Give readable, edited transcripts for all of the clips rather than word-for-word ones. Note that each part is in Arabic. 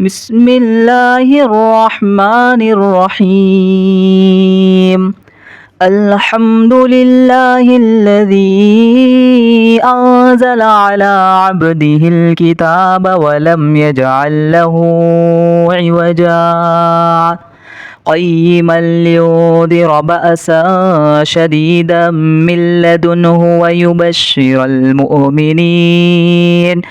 بسم الله الرحمن الرحيم الحمد لله الذي أنزل على عبده الكتاب ولم يجعل له عوجا قيما لينذر بأسا شديدا من لدنه ويبشر المؤمنين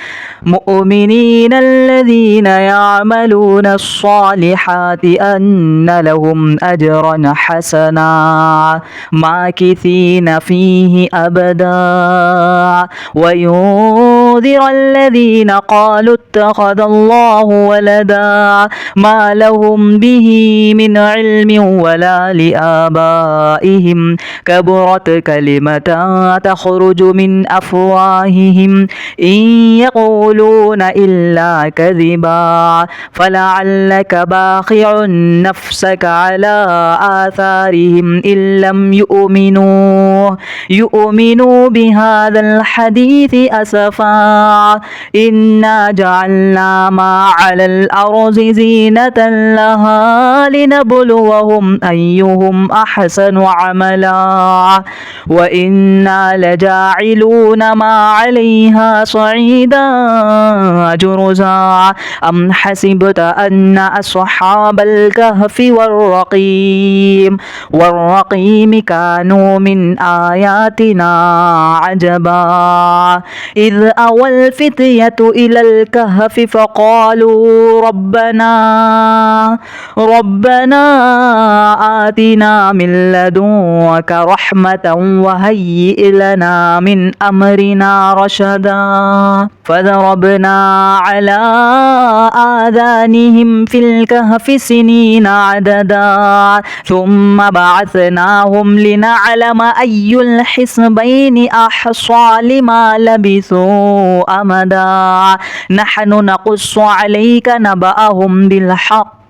الذين يعملون الصالحات أن لهم أجرا حسنا ماكثين فيه أبدا وينذر الذين قالوا اتخذ الله ولدا ما لهم به من علم ولا لآبائهم كبرت كلمة تخرج من أفواههم إن يقولون إلا كذبا فلعلك باخع نفسك على آثارهم إن لم يؤمنوا بهذا الحديث أسفا إنا جعلنا ما على الأرض زينة لها لنبلوهم أيهم أحسن عملا وإنا لجاعلون ما عليها صعيدا جرزا أم حسبت أن أصحاب الكهف والرقيم كانوا من آياتنا عجبا إذ أوى الفتية إلى الكهف فقالوا ربنا آتنا من لدنك رحمة وهيئ لنا من أمرنا رشدا فضربنا على آذانهم في الكهف سنين عددا ثم بعثناهم لنعلم أي الحزبين أحصى لما لبثوا أمدا نحن نقص عليك نبأهم بالحق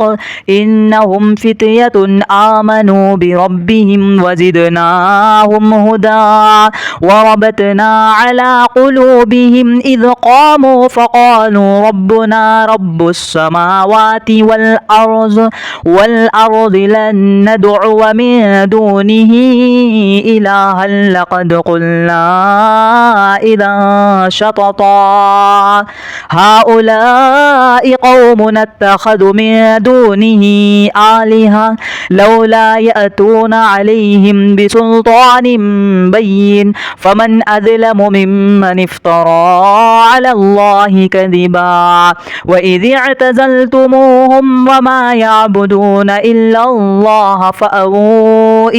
إنهم فتية آمنوا بربهم وزدناهم هدى وربطنا على قلوبهم إذ قاموا فقالوا ربنا رب السماوات والأرض لن ندعو من دونه إلها لقد قلنا إذا شططا هؤلاء قوم اتخذوا من دونه آلهة لولا يأتون عليهم بسلطان بين فمن أظلم ممن افترى على الله كذبا وإذ اعتزلتموهم وما يعبدون إلا الله فأووا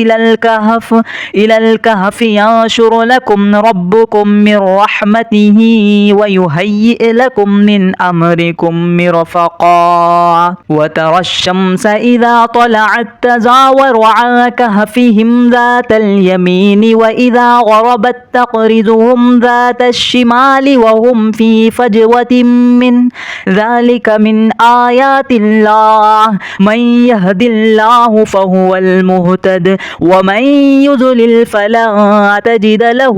إلى الكهف ينشر لكم ربكم من رحمته ويهيئ لكم من أمركم مرفقا وترى الشمس إذا طلعت تزاور عن كهفهم ذات اليمين وإذا غربت تقرضهم ذات الشمال وهم في فجوة من ذلك من آيات الله من يهد الله فهو المهتد ومن يضلل فلا تجد له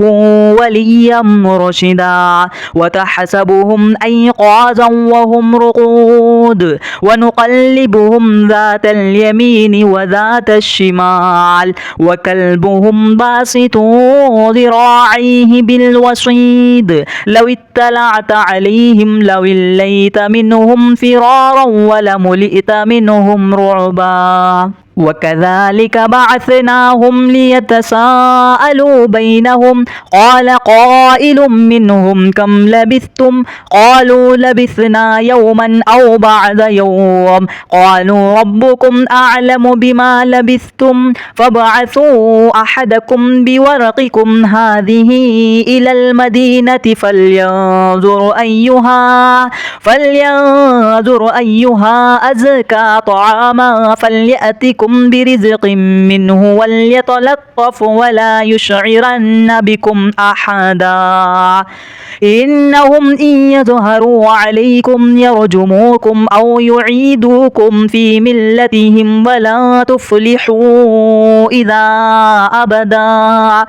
وليا مرشدا وتحسبهم أيقاظا وهم رقود ونقلبهم ذات اليمين وذات الشمال وكلبهم باسط ذراعيه بالوصيد لو اطلعت عليهم لوليت منهم فرارا ولملئت منهم رعبا وكذلك بعثناهم ليتساءلوا بينهم قال قائل منهم كم لبثتم قالوا لبثنا يوما أو بعد يوم قالوا ربكم أعلم بما لبثتم فابعثوا أحدكم بورقكم هذه إلى المدينة فلينظر أيها أزكى طعاما فليأتكم برزق منه وليتلطف ولا يشعرن بكم أحدا إنهم إن يظهروا عليكم يرجموكم أو يعيدوكم في ملتهم ولا تفلحوا إذا أبدا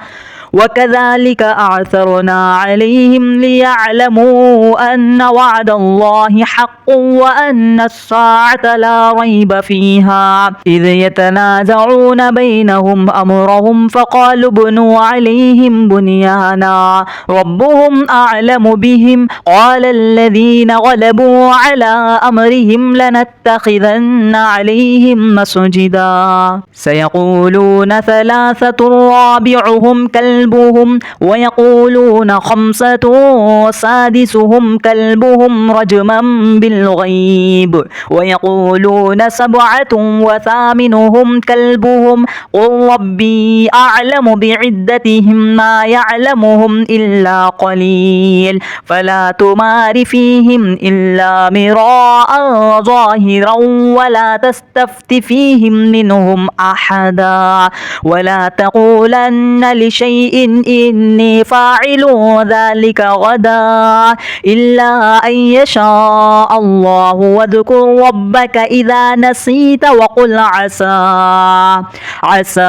وكذلك أعثرنا عليهم ليعلموا أن وعد الله حق وأن الساعة لا ريب فيها إذ يتنازعون بينهم أمرهم فقالوا ابنوا عليهم بنيانا ربهم أعلم بهم قال الذين غلبوا على أمرهم لنتخذن عليهم مسجدا سيقولون ثلاثة رابعهم كلبهم ويقولون خمسة سادسهم كلبهم رجما بالغيب ويقولون سبعة وثامنهم كلبهم قل ربي أعلم بعدتهم ما يعلمهم إلا قليل فلا تمار فيهم إلا مراء ظاهرا ولا تستفت فيهم منهم أحدا ولا تقولن لشيء إني فاعل ذلك غدا إلا أن يشاء الله واذكر ربك إذا نسيت وقل عسى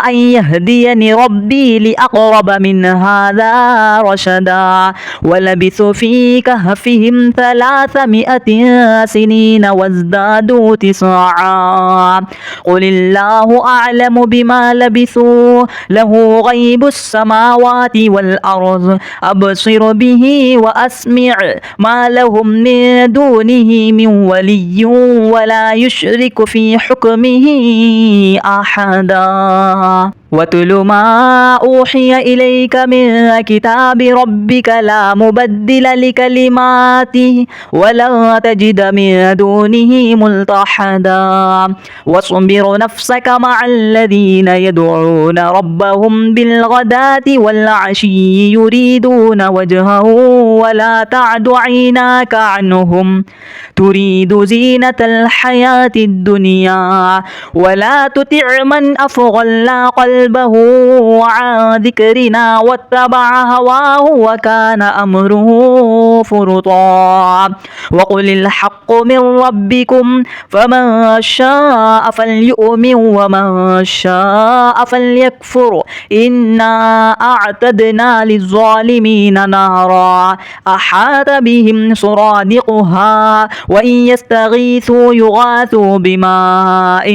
أن يهديني ربي لأقرب من هذا رشدا ولبثوا في كهفهم 300 سنين وازدادوا 9 قل الله أعلم بما لبثوا له غيب السماوات والأرض أبصر به وأسمع ما لهم من دونه من ولي ولا يشرك في حكمه أحدا واتل ما أوحي إليك من كتاب ربك لا مبدل لكلماته ولا تجد من دونه ملتحدا واصبر نفسك مع الذين يدعون ربهم بالغداة والعشي يريدون وجهه ولا تعد عيناك عنهم تريد زينة الحياة الدنيا ولا تطع من أغفلنا قلبه عن ذكرنا واتبع هواه وكان أمره فرطا وقل الحق من ربكم فمن شاء فليؤمن ومن شاء فليكفر إنا أعتدنا للظالمين نارا أحاط بهم سرادقها وإن يستغيثوا يغاثوا بماء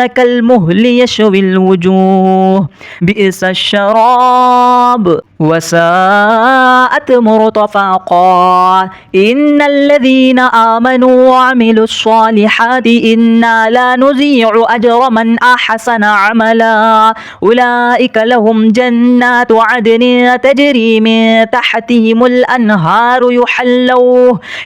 كالمهل يشوي الوجوه بئس الشراب وساءت مرتفقا إن الذين آمنوا وعملوا الصالحات إنا لا نضيع أجر من أحسن عملا أولئك لهم جنات عدن تجري من تحتهم الأنهار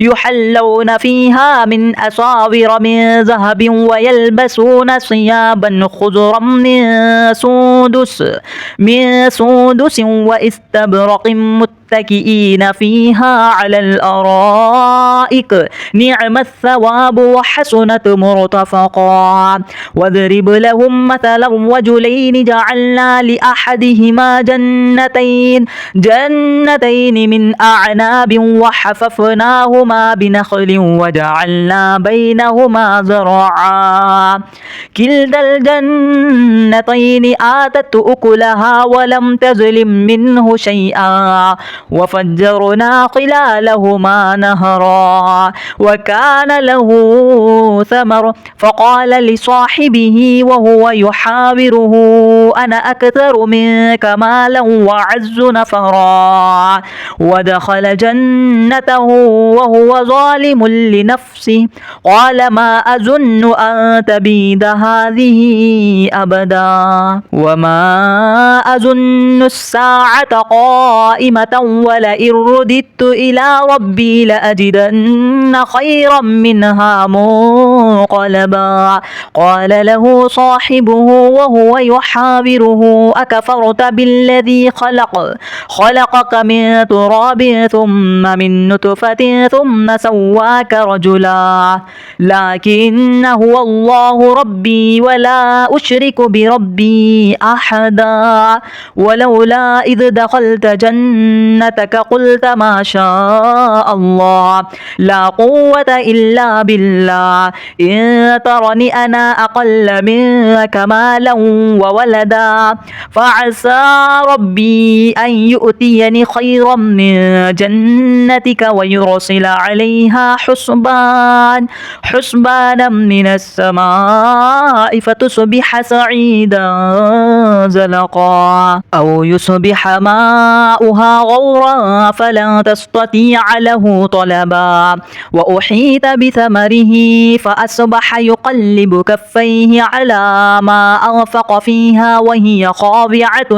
يحلون فيها من أساور من ذهب ويلبسون ثيابا خضرا من سندس واستبرق متكئين فيها على الأرائك نعم الثواب وحسنت مرتفقا واضرب لهم مثلا رجلين جعلنا لأحدهما جنتين من أعناب وحففناهما بنخل وجعلنا بينهما زرعا كلتا الجنتين آتت أكلها ولم تظلم منه شيئا وفجرنا خلالهما نهرا وكان له ثمر فقال لصاحبه وهو يحاوره أنا أكثر منك مالا وأعز نفرا ودخل جنته وهو ظالم لنفسه قال ما أظن أن تبيد هذه أبدا وما أظن الساعة قائمة ولئن رددت إلى ربي لأجدن خيرا منها منقلبا قال له صاحبه وهو يحاوره أكفرت بالذي خلقك من تراب ثم من نطفة ثم سواك رجلا لكن هو الله ربي ولا أشرك بربي أحدا ولولا إذ دخلت جنتك جنتك قلت ما شاء الله لا قوة إلا بالله إن ترني أنا أقل منك مالا وولدا فعسى ربي أن يؤتيني خيرا من جنتك ويرسل عليها حسبانا من السماء فتصبح سعيدا زلقا أو يصبح ماؤها غورا فلن تستطيع له طلبا وأحيط بثمره فأصبح يقلب كفيه على ما أنفق فيها وهي خاضعة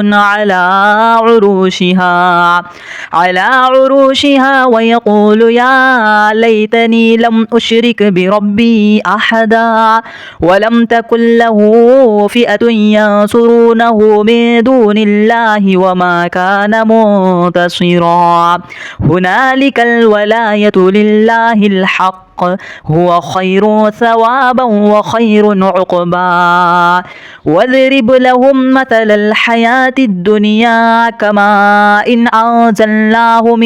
على عروشها ويقول يا ليتني لم أشرك بربي أحدا ولم تكن له فئة ينصرونه من دون الله وما كان منتصرا هنالك الولاية لله الحق هو خير ثوابا وخير عقبا واضرب لهم مثل الحياة الدنيا كماء إن أنزلناه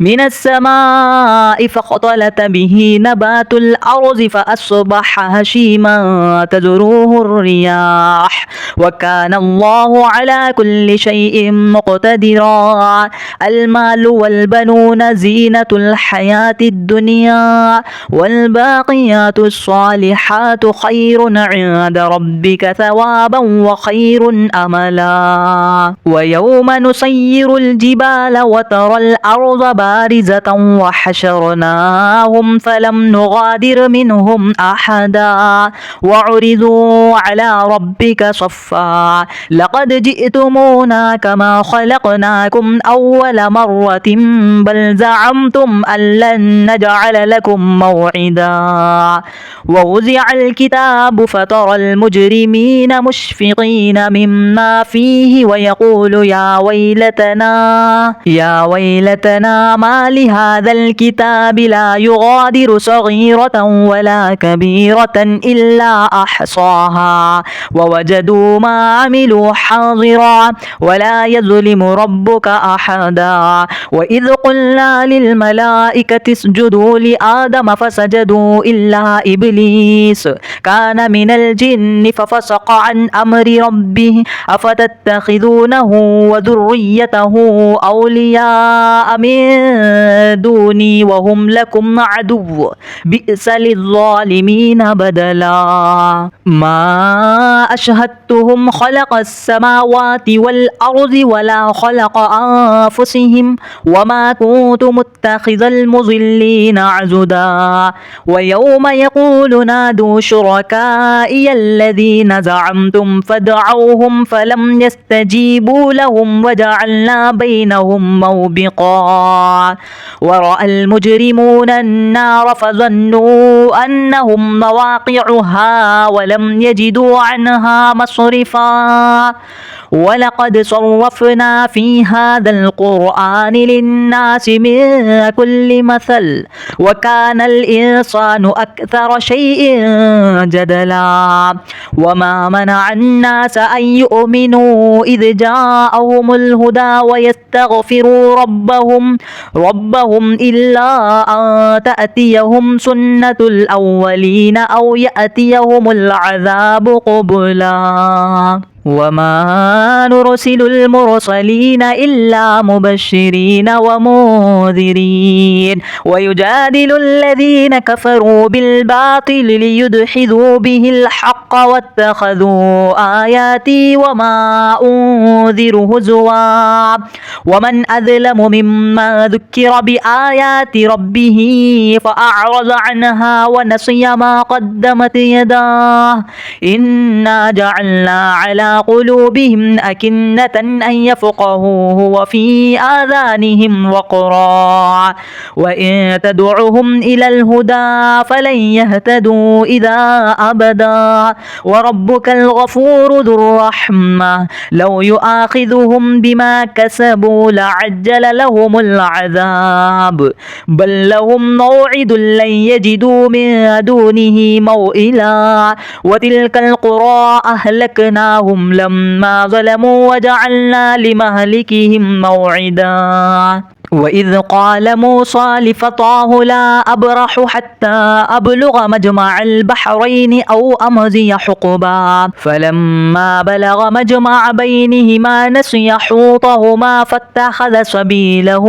من السماء فاختلط به نبات الأرض فأصبح هشيما تذروه الرياح وكان الله على كل شيء مقتدرا المال والبنون زينة الحياة الدنيا والباقيات الصالحات خير عند ربك ثوابا وخير أملا ويوم نسير الجبال وترى الأرض بارزة وحشرناهم فلم نغادر منهم أحدا وعرضوا على ربك صفا لقد جئتمونا كما خلقناكم أول مرة بل زعمتم أن لن نجعل لكم موعدا ووزع الكتاب فترى المجرمين مشفقين مما فيه ويقول يا ويلتنا ما لهذا الكتاب لا يغادر صغيرة ولا كبيرة إلا أحصاها ووجدوا ما عملوا حاضرا ولا يظلم ربك أحدا وإذ قلنا للملائكة اسجدوا لآدم فسجدوا إلا إبليس كان من الجن ففسق عن أمر ربه أفتتخذونه وذريته أولياء من دوني وهم لكم عدو بئس للظالمين بدلا ما أشهدتهم خلق السماوات والأرض ولا خلق أنفسهم وما كنت متخذ المضلين عضدا ويوم يقول نادوا شركائي الذين زعمتم فدعوهم فلم يستجيبوا لهم وجعلنا بينهم موبقا ورأى المجرمون النار فظنوا أنهم مواقعها ولم يجدوا عنها مصرفا ولقد صرفنا في هذا القرآن للناس من كل مثل وكان الإنسان أكثر شيء جدلا وما منع الناس أن يؤمنوا إذ جاءهم الهدى ويستغفروا ربهم إلا أن تأتيهم سنة الأولين أو يأتيهم العذاب قبلا وما نرسل المرسلين إلا مبشرين ومنذرين ويجادل الذين كفروا بالباطل ليدحضوا به الحق واتخذوا آياتي وما أنذر هزوا ومن أظلم مما ذكر بآيات ربه فأعرض عنها ونسي ما قدمت يداه إنا جعلنا على قلوبهم أكنة أن يفقهوه وفي آذانهم وقرا وإن تدعهم إلى الهدى فلن يهتدوا إذا أبدا وربك الغفور ذو الرحمة لو يؤاخذهم بما كسبوا لعجل لهم العذاب بل لهم موعد لن يجدوا من دونه موئلا وتلك القرى أهلكناهم أهلكناهم لما ظلموا وجعلنا لمهلكهم موعدا وإذ قال موسى لفتاه لا أبرح حتى أبلغ مجمع البحرين أو أمضي حقبا فلما بلغ مجمع بينهما نسي حوطهما فاتخذ سبيله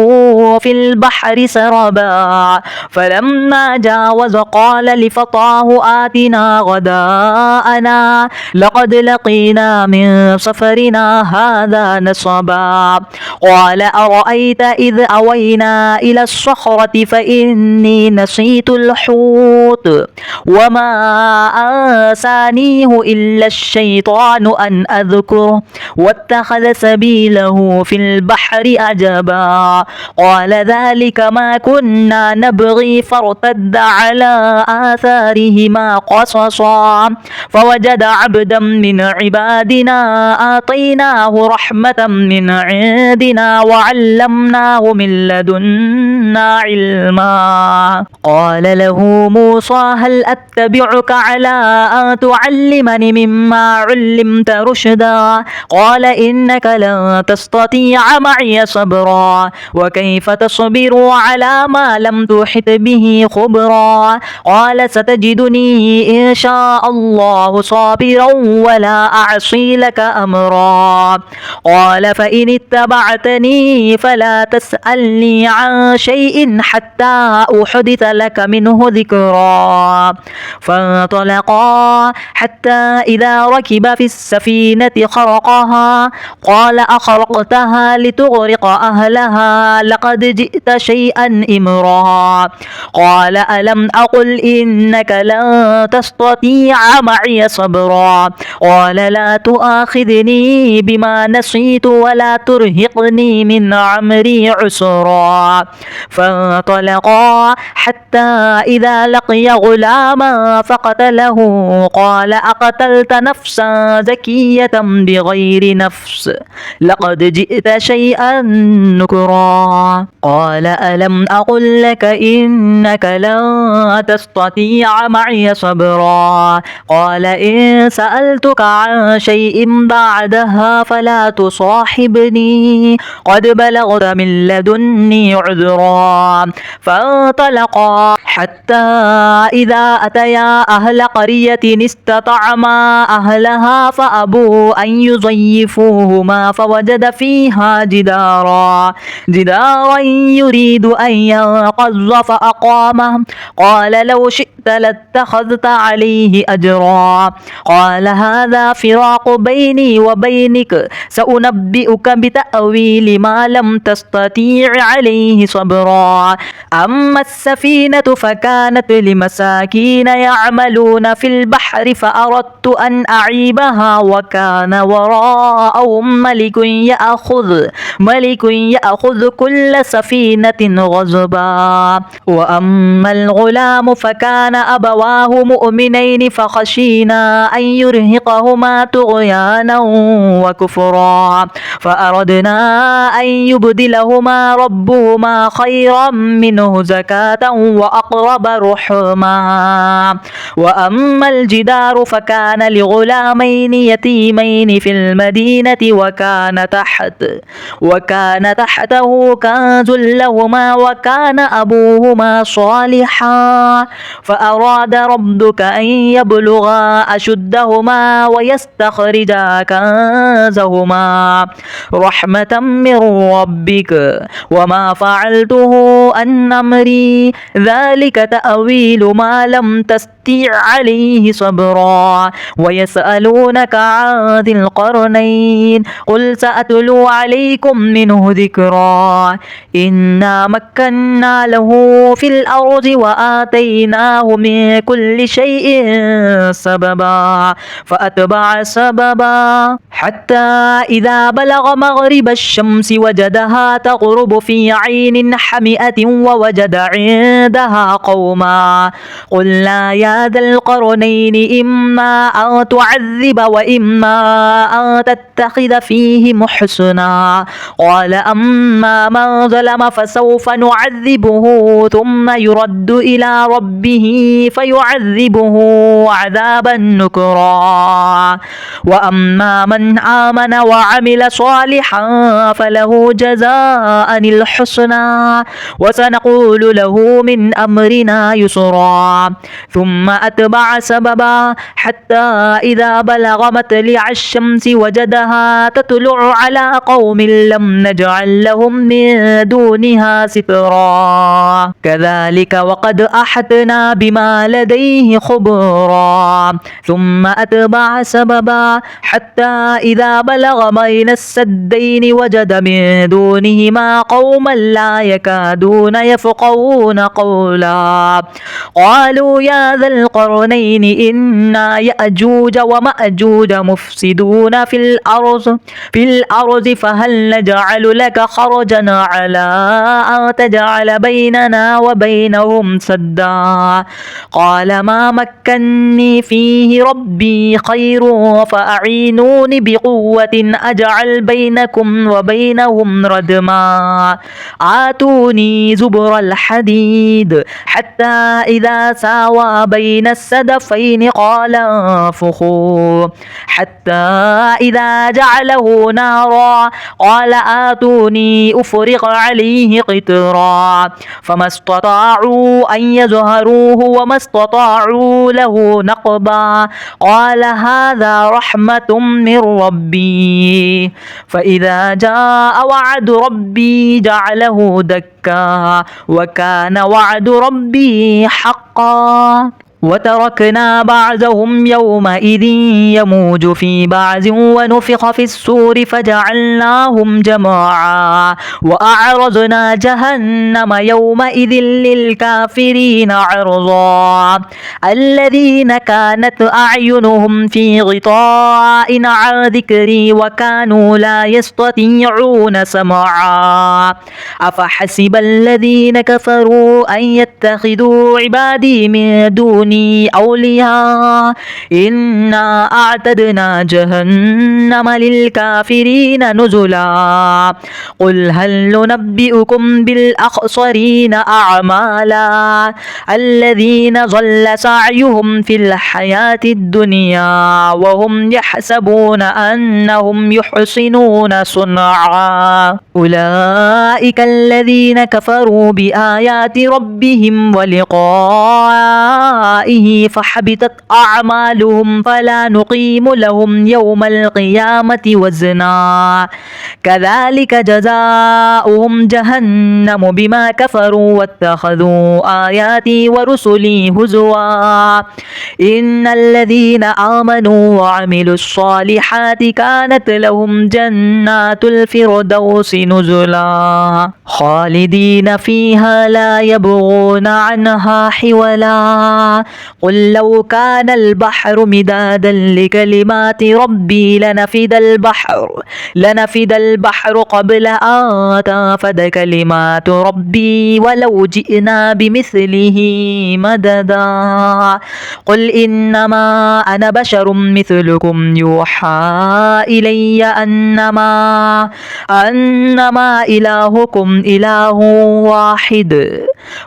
في البحر سربا فلما جاوز قال لفتاه آتنا غداءنا لقد لقينا من سفرنا هذا نصبا قال أرأيت إذ أوينا إلى الصخرة فإني نسيت الحوت وما أنسانيه إلا الشيطان أن أذكره واتخذ سبيله في البحر عجبا قال ذلك ما كنا نبغي فارتد على آثارهما قصصا فوجد عبدا من عبادنا آتيناه رحمة من عندنا وعلمناه من لدنا علما قال له موسى هل أتبعك على أن تعلمني مما علمت رشدا قال إنك لن تستطيع معي صبرا وكيف تصبر على ما لم تحط به خبرا قال ستجدني إن شاء الله صابرا ولا أعصي لك أمرا قال فإن اتبعتني فلا تسألني عن شيء حتى أحدث لك منه ذكرا فانطلقا حتى إذا ركب في السفينة خرقها قال أخرقتها لتغرق أهلها لقد جئت شيئا إمرا قال ألم أقل إنك لن تستطيع معي صبرا قال لا تؤاخذني بما نسيت ولا ترهقني من عمري عسرا فانطلقا حتى إذا لقي غلاما فقتله قال أقتلت نفسا زكية بغير نفس لقد جئت شيئا نكرا قال ألم أقل لك إنك لن تستطيع معي صبرا قال إن سألتك عن شيء بعدها فلا تصاحبني قد بلغت من لدني عذرا فانطلقا حتى إذا أتيا أهل قرية استطعما أهلها فأبوا أن يضيفوهما فوجد فيها جدارا يريد أن ينقض فأقامه قال لو شئت لاتخذت عليه أجرا قال هذا فراق بيني وبينك سأنبئك بتأويل ما لم تستطيع عليه صبرا أما السفينة فكانت لمساكين يعملون في البحر فأردت أن أعيبها وكان وراءهم ملك يأخذ كل سفينة غصبا وأما الغلام فكان أبواه مؤمنين فخشينا أن يرهقهما طغيانا وكفرا فأردنا أن يبدلهما ربهما خيرا منه زكاة وأقرب رحما وأما الجدار فكان لغلامين يتيمين في المدينة وكان تحته كنز لهما وكان أبوهما صالحا فأراد ربك أن يبلغا أشدهما ويستخرجا كنزهما رحمة من ربك وما فعلته عن أمري ذلك تأويل ما لم تستطع عليه صبرا ويسألونك عن ذي القرنين قل سأتلو عليكم منه ذكرا إنا مكنا له في الأرض وآتيناه من كل شيء سببا فأتبع سببا حتى إذا بلغ مغرب الشمس وجدها تغرب في عين حمئة ووجد عندها قوما قلنا يا يا ذا القرنين إما أن تعذب وإما أن تتخذ فيهم حسنا. قال أما من ظلم فسوف نعذبه ثم يرد إلى ربه فيعذبه عذابا نكرا. وأما من آمن وعمل صالحا فله جزاء الحسنى وسنقول له من أمرنا يسرا. ثم أتبع سببا حتى إذا بلغ مطلع الشمس وجدها تطلع على قوم لم نجعل لهم من دونها سترا. كذلك وقد أحطنا بما لديه خبرا. ثم أتبع سببا حتى إذا بلغ بين السدين وجد من دونهما قوما لا يكادون يفقهون قولا. قالوا يا ذا القرنين إن يأجوج ومأجوج مفسدون في الأرض فهل نجعل لك خرجا على أن تجعل بيننا وبينهم سدا. قال ما مكني فيه ربي خير فأعينوني بقوة أجعل بينكم وبينهم ردما. آتوني زبر الحديد حتى إذا ساوى بين السدفين قال انفخوا حتى إذا جعله نارا قال آتوني أفرغ عليه قطرا. فما استطاعوا أن يظهروه وما استطاعوا له نقبا. قال هذا رحمة من ربي فإذا جاء وعد ربي جعله دكا وكان وعد ربي حقا. وتركنا بعضهم يومئذ يموج في بعض ونفخ في الصور فجعلناهم جماعا. وأعرضنا جهنم يومئذ للكافرين عرضا. الذين كانت أعينهم في غطاء عن ذكري وكانوا لا يستطيعون سمعا. أفحسب الذين كفروا أن يتخذوا عبادي من دوني أولياء إنا أعتدنا جهنم للكافرين نزلا. قل هل ننبئكم بالأخسرين أعمالا الذين ضل سعيهم في الحياة الدنيا وهم يحسبون أنهم يحسنون صنعا. أولئك الذين كفروا بآيات ربهم ولقائه فحبطت أعمالهم فلا نقيم لهم يوم القيامة وزنا. كذلك جزاؤهم جهنم بما كفروا واتخذوا آياتي ورسلي هزوا. إن الذين آمنوا وعملوا الصالحات كانت لهم جنات الفردوس نزلا خالدين فيها لا يبغون عنها حولا. قل لو كان البحر مدادا لكلمات ربي لنفد البحر قبل أن تنفد كلمات ربي ولو جئنا بمثله مددا. قل إنما أنا بشر مثلكم يوحى إلي أنما إلهكم إله واحد.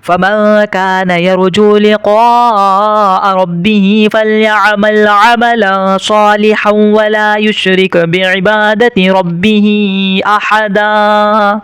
فمن كان يرجو لقاء ربه فليعمل عملا صالحا ولا يشرك بعبادة ربه أحدا.